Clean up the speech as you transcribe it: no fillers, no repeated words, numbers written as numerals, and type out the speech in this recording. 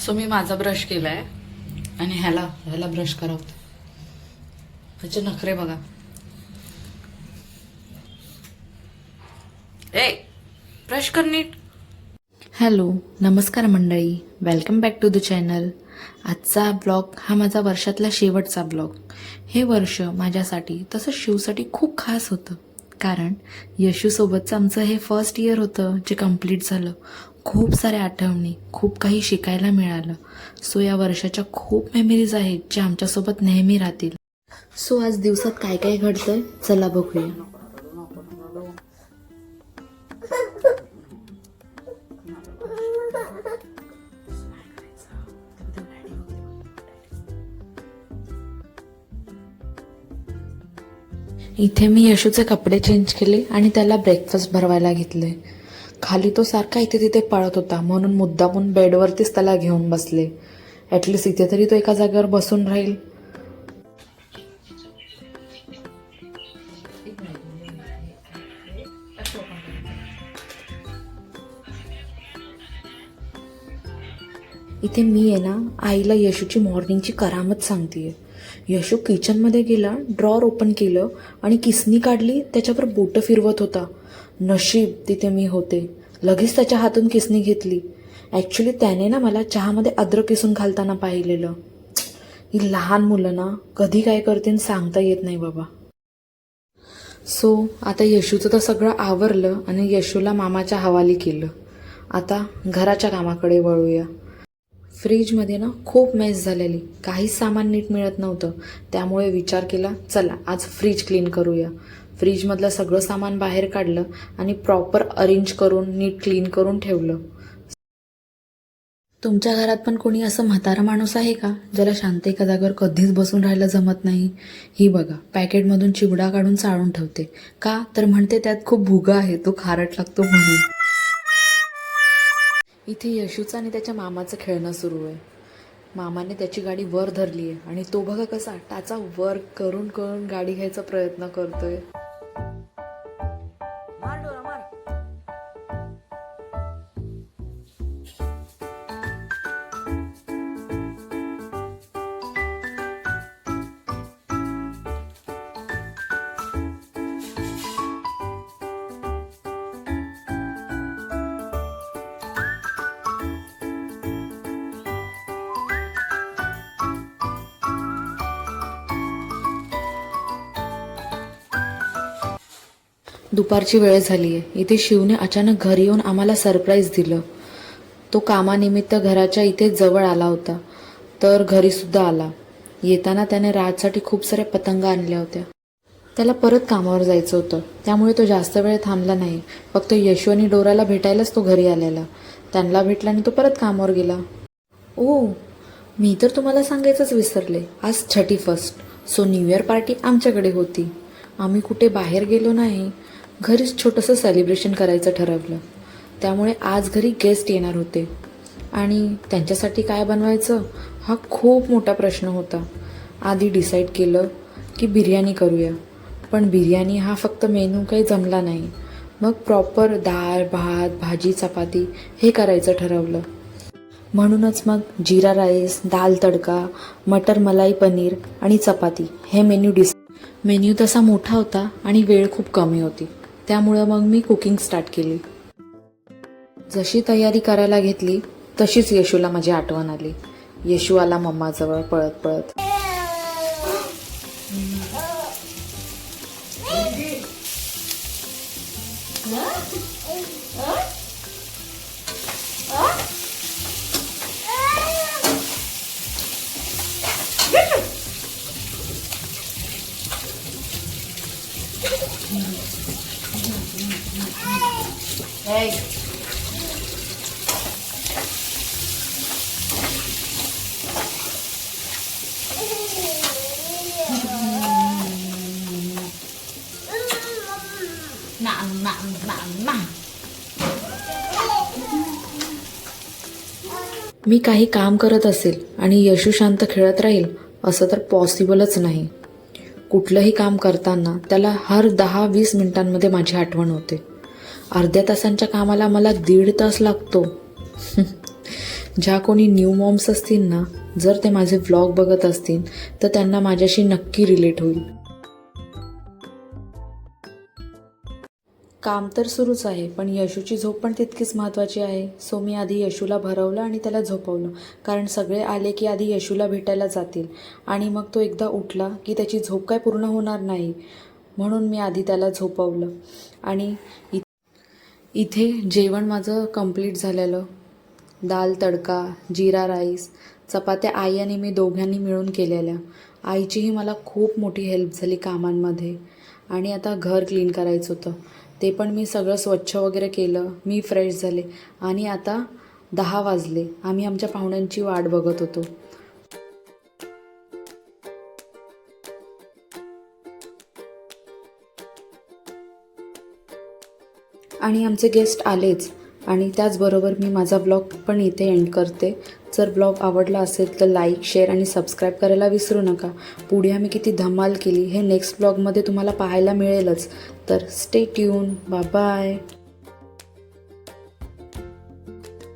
So मी माझा brush केलाय आणि ह्याला ब्रश करावं. ह्याचे नखरे बघा. ए ब्रश कर नीट. हॅलो, नमस्कार मंडळी, welcome back to the channel. आजचा ब्लॉग हा माझा वर्षातला शेवटचा ब्लॉग. हे वर्ष माझ्यासाठी तसंच शिवसाठी खूप खास होतं, कारण यशूसोबतचं आमचं हे फर्स्ट इयर होतं जे कंप्लीट झालं. खूप साऱ्या आठवणी, खूप काही शिकायला मिळालं. सो या वर्षाच्या खूप मेमरीज आहेत ज्या आमच्यासोबत नेहमी राहतील. सो आज दिवसात काय काय घडतंय चला बघूया. इथे मी यशूचे कपडे चेंज केले आणि त्याला ब्रेकफास्ट भरवायला घेतले. खाली तो सारखा इथे तिथे पळत होता, म्हणून मुद्दामून बेडवरतीच त्याला घेऊन बसले. ॲटलिस्ट इथे तरी तो एका जागेवर बसून राहील. इथे मी आहे ना आईला यशूची मॉर्निंगची करामत सांगतेय. यशू किचनमध्ये गेला, ड्रॉर ओपन केलं आणि किसनी काढली, त्याच्यावर बोटं फिरवत होता. नशीब तिथे मी होते, लगेच त्याच्या हातून किसनी घेतली. ॲक्च्युली त्याने ना मला चहामध्ये अद्रक किसून घालताना पाहिलेलं. ही लहान मुलं ना कधी काय करतील सांगता येत नाही बाबा. सो आता यशूचं तर सगळं आवरलं आणि यशूला मामाच्या हवाली केलं. आता घराच्या कामाकडे वळूया. फ्रीजमध्ये ना खूप मेस झालेली, काहीच सामान नीट मिळत नव्हतं. त्यामुळे विचार केला चला आज फ्रीज क्लीन करूया. फ्रीजमधलं सगळं सामान बाहेर काढलं आणि प्रॉपर अरेंज करून नीट क्लीन करून ठेवलं. तुमच्या घरात पण कोणी असं म्हातारा माणूस आहे का ज्याला शांत एका जागेवर कधीच बसून राहायला जमत नाही? ही बघा, पॅकेटमधून चिवडा काढून चाळून ठेवते. का तर म्हणते त्यात खूप भुगा आहे, तो खारट लागतो म्हणून. इथे यशूचं आणि त्याच्या मामाचं खेळणं सुरू आहे. मामाने त्याची गाडी वर धरली आहे आणि तो बघा कसा टाचा वर करून करून गाडी घ्यायचा प्रयत्न करतोय. दुपारची वेळ झाली आहे. इथे शिवने अचानक घरी येऊन आम्हाला सरप्राईज दिलं. तो कामानिमित्त घराच्या इथे जवळ आला होता, तर घरीसुद्धा आला. येताना त्याने रातसाठी खूप साऱ्या पतंगा आणल्या होत्या. त्याला परत कामावर जायचं होतं, त्यामुळे तो जास्त वेळ थांबला नाही. फक्त यशू आणि डोराला भेटायलाच तो घरी आलेला. त्यांना भेटला आणि तो परत कामावर गेला. ओ, मी तर तुम्हाला सांगायचंच विसरले, आज 31st. So new year party आमच्याकडे होती. आम्ही कुठे बाहेर गेलो नाही, घरीच छोटंसं सेलिब्रेशन करायचं ठरवलं. त्यामुळे आज घरी गेस्ट येणार होते आणि त्यांच्यासाठी काय बनवायचं हा खूप मोठा प्रश्न होता. आधी डिसाईड केलं की बिर्याणी करूया, पण बिर्याणी हा फक्त मेनू काही जमला नाही. मग प्रॉपर डाळ, भात, भाजी, चपाती हे करायचं ठरवलं. म्हणूनच मग जिरा राईस, दाल तडका, मटर मलाई पनीर आणि चपाती हे मेन्यू तसा मोठा होता आणि वेळ खूप कमी होती. त्यामुळं मग मी कुकिंग स्टार्ट केली. जशी तयारी करायला घेतली तशीच यशूला माझी आठवण आली. यशू आला मम्माजवळ पळत पळत. Hey. मी काही काम करत असेल आणि यशू शांत खेळत राहील असं तर पॉसिबलच नाही. कुठलंही काम करताना त्याला हर 10-20 मिनिटांमध्ये माझी आठवण होते. अर्ध्या तासांच्या कामाला मला 1.5 तास लागतो. ज्या कोणी न्यू मॉम्स असतील ना, जर ते माझे व्लॉग बघत असतील तर त्यांना माझ्याशी नक्की रिलेट होईल. काम तर सुरूच आहे, पण यशूची झोप पण तितकीच महत्त्वाची आहे. सो मी आधी यशूला भरवलं आणि त्याला झोपवलं, कारण सगळे आले की आधी यशूला भेटायला जातील आणि मग तो एकदा उठला की त्याची झोप काय पूर्ण होणार नाही. म्हणून मी आधी त्याला झोपवलं. आणि इथे जेवण माझं कंप्लीट झालेलं. दाल तडका, जीरा राईस, चपात्या आई आणि मी दोघांनी मिळून केलेल्या. आईचीही मला खूप मोठी हेल्प झाली कामांमध्ये. आणि आता घर क्लीन करायचं होतं, ते पण मी सगळं स्वच्छ वगैरे केलं. मी फ्रेश झाले आणि आता 10 वाजले. आम्ही आमच्या पाहुण्यांची वाट बघत होतो. आणि आमचे गेस्ट आलेच. आणि त्याचबरोबर मी माझा व्लॉग पण इथे एंड करते. जर व्लॉग आवडला असेल तर लाईक, शेअर आणि सबस्क्राईब करायला विसरू नका. पुढे आम्ही किती धमाल केली हे नेक्स्ट व्लॉगमध्ये तुम्हाला पाहायला मिळेलच. तर स्टे ट्यून. Bye bye.